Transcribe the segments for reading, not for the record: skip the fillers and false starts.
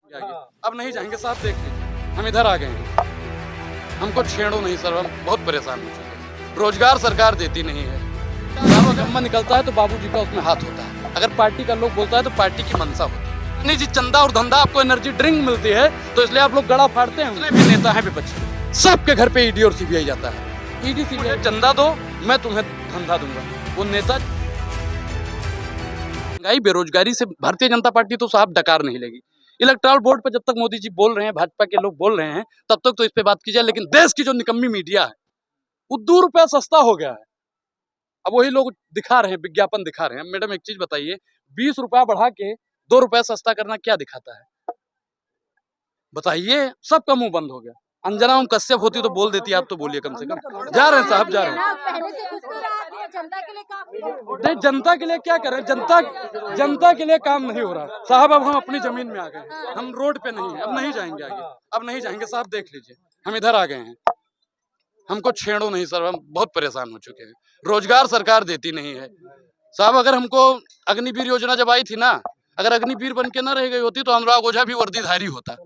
अब नहीं जाएंगे साहब, देख लीजिए हम इधर आ गए हैं। हमको छेड़ो नहीं सर, हम बहुत परेशान हो चुके हैं। रोजगार सरकार देती नहीं है। अगर निकलता है तो बाबूजी का उसमें हाथ होता है, अगर पार्टी का लोग बोलता है तो पार्टी की मंशा होती है। नहीं जी, चंदा और धंधा, आपको एनर्जी ड्रिंक मिलती है तो इसलिए आप लोग गला फाड़ते हैं। जितने भी नेता हैं विपक्षी, सबके घर पे ईडी और सीबीआई जाता है। ईडी सीबीआई, चंदा दो मैं तुम्हें धंधा दूंगा। वो नेता महंगाई बेरोजगारी से भारतीय जनता पार्टी तो साहब डकार नहीं लेगी। इलेक्टोरल बोर्ड पर जब तक मोदी जी बोल रहे हैं, भाजपा के लोग बोल रहे हैं, तब तक तो इस पे बात की जाए। लेकिन देश की जो निकम्मी मीडिया है वो ₹2 सस्ता हो गया है। अब वही लोग दिखा रहे हैं, विज्ञापन दिखा रहे हैं। मैडम एक चीज बताइए, ₹20 बढ़ा के ₹2 सस्ता करना क्या दिखाता है? बताइए, सबका मुंह बंद हो गया। अंजना ओम कश्यप होती तो बोल देती, आप तो बोलिए कम से कम। जा रहे हैं साहब, जा रहे हैं। नहीं, जनता के लिए क्या करें? जनता के लिए काम नहीं हो रहा साहब। अब हम अपनी जमीन में आ गए, हम रोड पे नहीं है, अब नहीं जाएंगे आगे, अब नहीं जाएंगे साहब, देख लीजिए हम इधर आ गए हैं। हमको छेड़ो नहीं सर, हम बहुत परेशान हो चुके हैं। रोजगार सरकार देती नहीं है साहब। अगर हमको अग्निवीर योजना जब आई थी ना, अगर अग्निवीर बन के ना रह गई होती तो अनुराग ओझा भी वर्दीधारी होता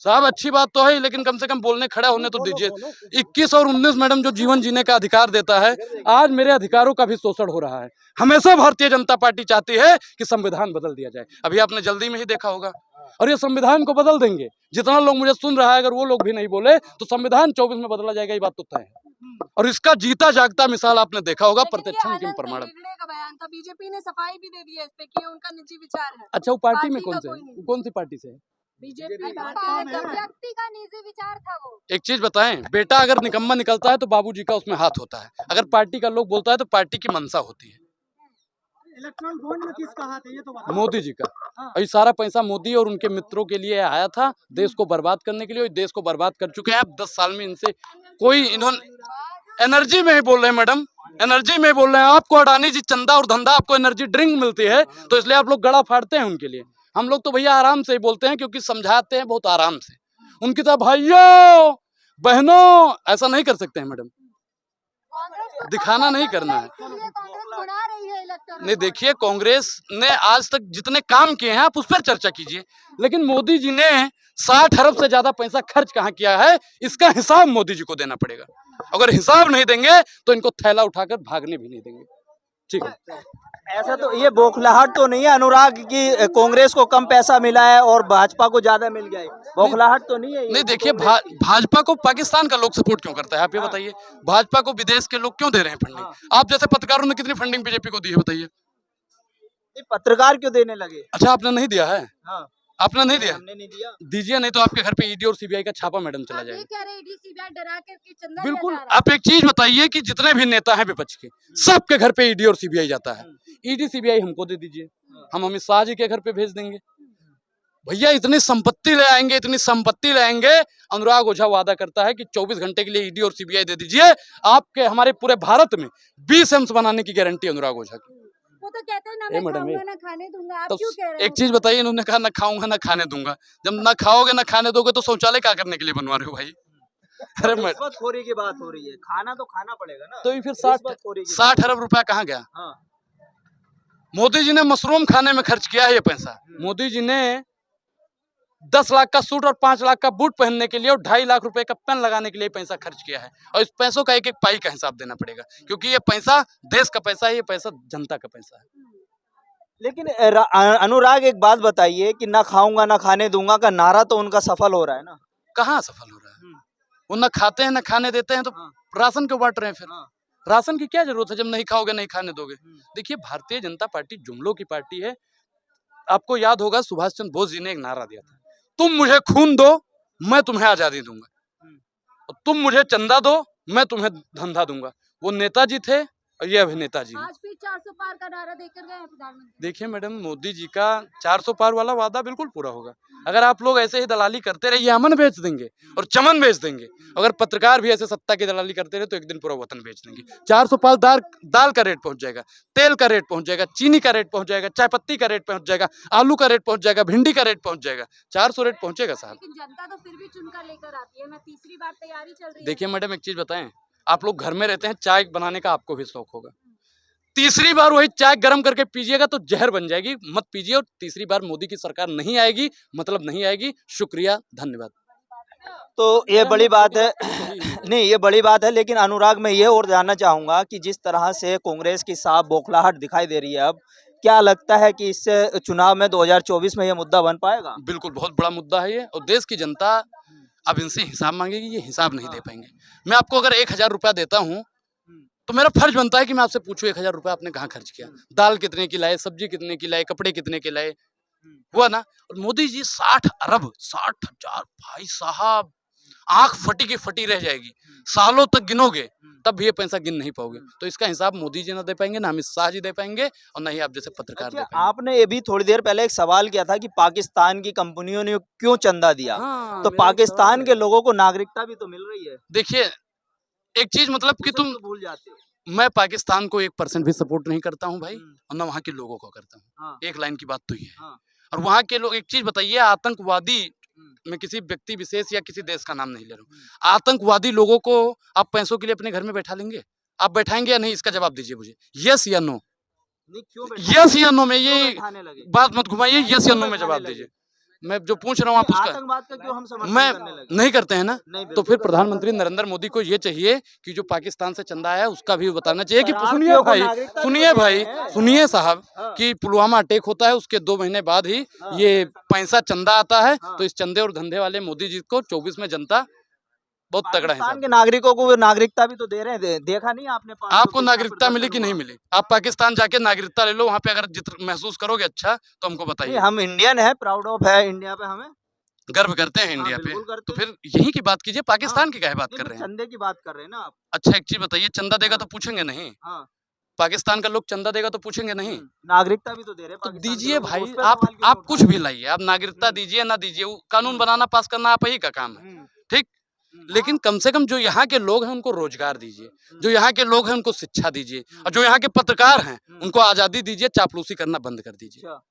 साहब। अच्छी बात तो है, लेकिन कम से कम बोलने खड़ा होने तो दीजिए। 21 और 19 मैडम जो जीवन जीने का अधिकार देता है, आज मेरे अधिकारों का भी शोषण हो रहा है। हमेशा भारतीय जनता पार्टी चाहती है कि संविधान बदल दिया जाए। अभी आपने जल्दी में ही देखा होगा, और ये संविधान को बदल देंगे। जितना लोग मुझे सुन रहा है, अगर वो लोग भी नहीं बोले तो संविधान 24 में बदला जाएगा, ये बात तो तय है। और इसका जीता जागता मिसाल आपने देखा होगा, प्रत्यक्षम किम प्रमाणम। बीजेपी ने सफाई भी दे दी है इस पे कि उनका निजी विचार है। अच्छा, वो पार्टी में कौन सी पार्टी से है? बीजेपी व्यक्ति का निजी विचार था वो। एक चीज बताएं, बेटा अगर निकम्मा निकलता है तो बाबूजी का उसमें हाथ होता है, अगर पार्टी का लोग बोलता है तो पार्टी की मंशा होती है। इलेक्ट्रॉनिक बॉन्ड में किसका हाथ है ये तो बताओ। मोदी जी का। और ये सारा पैसा मोदी और उनके मित्रों के लिए आया था, देश को बर्बाद करने के लिए। देश को बर्बाद कर चुके हैं। अब 10 साल में इनसे कोई, इन्होंने एनर्जी में ही बोल रहे हैं मैडम, एनर्जी में बोल रहे हैं। आपको अडानी जी चंदा और धंधा, आपको एनर्जी ड्रिंक मिलती है तो इसलिए आप लोग गला फाड़ते हैं उनके लिए। हम लोग तो भैया आराम से ही बोलते हैं, क्योंकि समझाते हैं बहुत आराम से। उनकी तरह भाइयों बहनों ऐसा नहीं कर सकते हैं मैडम, दिखाना नहीं करना है। नहीं, देखिए कांग्रेस ने आज तक जितने काम किए हैं आप उस पर चर्चा कीजिए, लेकिन मोदी जी ने 60 अरब से ज्यादा पैसा खर्च कहाँ किया है, इसका हिसाब मोदी जी को देना पड़ेगा। अगर हिसाब नहीं देंगे तो इनको थैला उठाकर भागने भी नहीं देंगे। ठीक है, ऐसा तो ये बौखलाहट तो नहीं है अनुराग की कांग्रेस को कम पैसा मिला है और भाजपा को ज्यादा मिल गया है? बौखलाहट तो नहीं है ये? नहीं देखिए, भाजपा को पाकिस्तान का लोग सपोर्ट क्यों करता है, आप ये बताइए। भाजपा को विदेश के लोग क्यों दे रहे हैं फंडिंग? आप जैसे पत्रकारों ने कितनी फंडिंग बीजेपी को दी है बताइए। पत्रकार क्यों देने लगे? अच्छा, आपने नहीं दिया है? हाँ, आपने नहीं दिया? हमने नहीं दिया। दीजिए, नहीं तो आपके घर पे ईडी और सीबीआई का छापा मैडम चला जाएगा। कह रहे ईडी सीबीआई डरा करके चंदा बिल्कुल। आप एक चीज बताइए कि जितने भी नेता हैं विपक्ष के, सबके घर पे ईडी और सीबीआई जाता है। ईडी सीबीआई हमको दे दीजिए, हम अमित शाह जी के घर पे भेज देंगे। भैया इतनी संपत्ति ले आएंगे, इतनी संपत्ति ले आएंगे। अनुराग ओझा वादा करता है कि 24 घंटे के लिए ईडी और सीबीआई दे दीजिए, आपके हमारे पूरे भारत में 20 एम्स बनाने की गारंटी अनुराग ओझा की। वो तो कहते हैं ना मैं खाऊंगा ना खाने दूंगा, आप तो क्यों कह रहे एक चीज बताइए, इन्होंने कहा ना खाऊंगा ना खाने दूंगा। जब ना खाओगे ना खाने दोगे तो शौचालय क्या करने के लिए बनवा रहे हो भाई? अरे रिश्वतखोरी की बात हो रही है, खाना तो खाना पड़ेगा ना। तो ये फिर 60 अरब रुपया कहाँ गया? हाँ। मोदी जी ने मशरूम खाने में खर्च किया है ये पैसा। मोदी जी ने 10 लाख का सूट और 5 लाख का बूट पहनने के लिए और 2.5 लाख रुपए का पेन लगाने के लिए पैसा खर्च किया है। और इस पैसों का एक एक पाई का हिसाब देना पड़ेगा, क्योंकि ये पैसा देश का पैसा है, ये पैसा जनता का पैसा है। लेकिन अनुराग एक बात बताइए कि ना खाऊंगा ना खाने दूंगा का नारा तो उनका सफल हो रहा है ना? कहाँ सफल हो रहा है? वो ना खाते हैं ना खाने देते हैं, तो राशन क्यों बांट रहे हैं फिर? राशन की क्या जरूरत है जब नहीं खाओगे नहीं खाने दोगे? देखिए, भारतीय जनता पार्टी जुमलों की पार्टी है। आपको याद होगा सुभाष चंद्र बोस जी ने एक नारा दिया था, तुम मुझे खून दो मैं तुम्हें आजादी दूंगा, और तुम मुझे चंदा दो मैं तुम्हें धंधा दूंगा। वो नेताजी थे और ये अभिनेता जी। आज फिर 400 पार का नारा देकर गए प्रधानमंत्री। देखिए मैडम, मोदी जी का 400 पार वाला वादा बिल्कुल पूरा होगा। अगर आप लोग ऐसे ही दलाली करते रहे, ये अमन बेच देंगे और चमन बेच देंगे। अगर पत्रकार भी ऐसे सत्ता की दलाली करते रहे तो एक दिन पूरा वतन बेच देंगे। 400 पार दाल का रेट पहुंच जाएगा, तेल का रेट पहुंच जाएगा, चीनी का रेट पहुंच जाएगा, चाय पत्ती का रेट पहुंच जाएगा, आलू का रेट पहुंच जाएगा, भिंडी का रेट पहुंच जाएगा। 400 रेट पहुंचेगा साहब। लेकिन जनता तो फिर भी चुनकर लेकर आती है ना, तीसरी बार तैयारी चल रही है। देखिए मैडम, एक चीज बताएं, आप लोग घर में रहते हैं, चाय बनाने का आपको भी शौक होगा। तीसरी बार वही चाय गर्म करके पीजिएगा तो जहर बन जाएगी, मत पीजिए। और तीसरी बार मोदी की सरकार नहीं आएगी, मतलब नहीं आएगी। शुक्रिया, धन्यवाद। तो ये बड़ी बात है नहीं, ये बड़ी बात है। लेकिन अनुराग, मैं ये और जानना चाहूंगा कि जिस तरह से कांग्रेस की साफ बौखलाहट दिखाई दे रही है, अब क्या लगता है कि इससे चुनाव में 2024 में ये मुद्दा बन पाएगा? बिल्कुल, बहुत बड़ा मुद्दा है ये, और देश की जनता अब इनसे हिसाब मांगेगी, ये हिसाब नहीं दे पाएंगे। मैं आपको अगर 1000 रुपया देता हूँ तो मेरा फर्ज बनता है कि मैं आपसे पूछूं 1000 रुपया आपने कहाँ खर्च किया, दाल कितने की लाए, सब्जी कितने की लाए, कपड़े कितने के लाए, हुआ ना। और मोदी जी 60 अरब, 60,000, भाई साहब आंख फटी की फटी रह जाएगी। सालों तक गिनोगे तब भी ये पैसा गिन नहीं पाओगे। तो इसका हिसाब मोदी जी ना दे पाएंगे, ना अमित शाह जी दे पाएंगे, और ना ही आप जैसे पत्रकार दे अच्छा, पाएंगे। आपने ये भी थोड़ी देर पहले एक सवाल किया था कि पाकिस्तान की कंपनियों ने क्यों चंदा दिया, हाँ, तो मेरा एक पाकिस्तान सवाल के है। लोगों को नागरिकता भी तो मिल रही है, देखिए, एक चीज मतलब कि उसे तुम, तो भूल जाते हो। मैं पाकिस्तान को 1% भी सपोर्ट नहीं करता हूँ भाई, और ना वहाँ के लोगों को करता हूँ। हाँ, एक लाइन की बात तो ये है। हाँ, और वहाँ के लोग, एक चीज बताइए, आतंकवादी, मैं किसी व्यक्ति विशेष या किसी देश का नाम नहीं ले रहा हूँ, आतंकवादी लोगों को आप पैसों के लिए अपने घर में बैठा लेंगे? आप बैठाएंगे या नहीं, इसका जवाब दीजिए मुझे, यस या नो। नहीं, क्यों यस या नो में क्यों ये बैठाने लगे? बात मत घुमाइए, यस या क्यों नो में बैठाने जवाब लगे? दीजिए। मैं जो पूछ रहा हूँ आप नहीं, उसका, आतंकवाद का क्यों हम समर्थन मैं करने लगे? नहीं करते हैं ना। नहीं, तो बिल्कुल फिर करते प्रधानमंत्री नरेंद्र मोदी को ये चाहिए कि जो पाकिस्तान से चंदा आया उसका भी बताना चाहिए कि सुनिए शरणार्थियों को भाई, नागरिकता भी सुनिए तो दे भाई, रहे हैं। सुनिए साहब, हाँ, कि पुलवामा अटैक होता है उसके 2 महीने बाद ही हाँ, ये पैसा चंदा आता है। हाँ। तो इस चंदे और धंधे वाले मोदी जी को 24 में जनता बहुत तगड़ा पाकिस्तान हिसाब के देगी। नागरिकों को वो नागरिकता भी तो दे रहे हैं, देखा नहीं आपने? 500 आपको कितना नागरिकता मिली प्रदर्शन कि नहीं हुआ। मिली? आप पाकिस्तान जाके नागरिकता ले लो, वहां पे अगर महसूस करोगे अच्छा तो हमको नहीं, बताइए। हम इंडियन है, प्राउड ऑफ है इंडिया पे हमें। गर्व करते हैं हाँ, इंडिया पे, बिल्कुल करते तो हैं। फिर यही की बात कीजिए, हाँ, पाकिस्तान की काहे बात नहीं, कर मैं रहे हैं? चंदे की बात कर रहे हैं ना आप। अच्छा, एक चीज बताइए, चंदा देगा हाँ, तो पूछेंगे नहीं? हाँ, पाकिस्तान का लोग चंदा देगा तो पूछेंगे नहीं? नागरिकता भी तो दे रहे हैं तो पाकिस्तान के दीजिए लोगों को, भाई, उस पे आप सवाल क्यों नहीं आप उठा कुछ रहे? भी लाइए, आप नागरिकता दीजिए ना दीजिए, वो कानून बनाना पास करना आप ही का काम है, हम्म, ठीक। लेकिन कम से कम जो यहाँ के लोग हैं उनको रोजगार दीजिए, जो यहाँ के लोग हैं उनको शिक्षा दीजिए, और जो यहाँ के पत्रकार हैं उनको आजादी दीजिए, चापलूसी करना बंद कर दीजिए। अच्छा,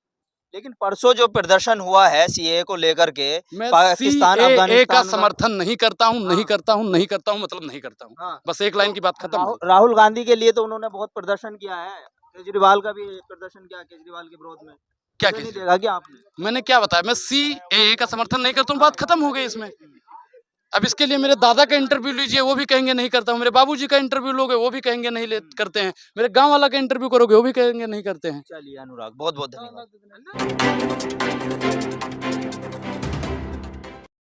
लेकिन परसों जो प्रदर्शन हुआ है सीए को लेकर के, मैं पाकिस्तान CAA का अफगानिस्तान समर्थन नहीं करता हूँ, नहीं हाँ, करता हूँ, नहीं करता हूँ, मतलब नहीं करता हूँ। हाँ, बस एक लाइन तो की बात खत्म हुई। राहुल गांधी के लिए तो उन्होंने बहुत प्रदर्शन किया है, केजरीवाल का भी प्रदर्शन किया, केजरीवाल के विरोध में। क्या उसे नहीं कीजिए? देखा क्या आपने? मैंने क्या बताया, मैं CAA का समर्थन नहीं करता हूँ, बात खत्म हो गई इसमें। अब इसके लिए मेरे दादा का इंटरव्यू लीजिए, वो भी कहेंगे नहीं करता हूँ। मेरे बाबूजी का इंटरव्यू लोगे, वो भी कहेंगे नहीं करते हैं। मेरे गांव वाला का इंटरव्यू करोगे, वो भी कहेंगे नहीं करते हैं। चलिए अनुराग, बहुत बहुत धन्यवाद।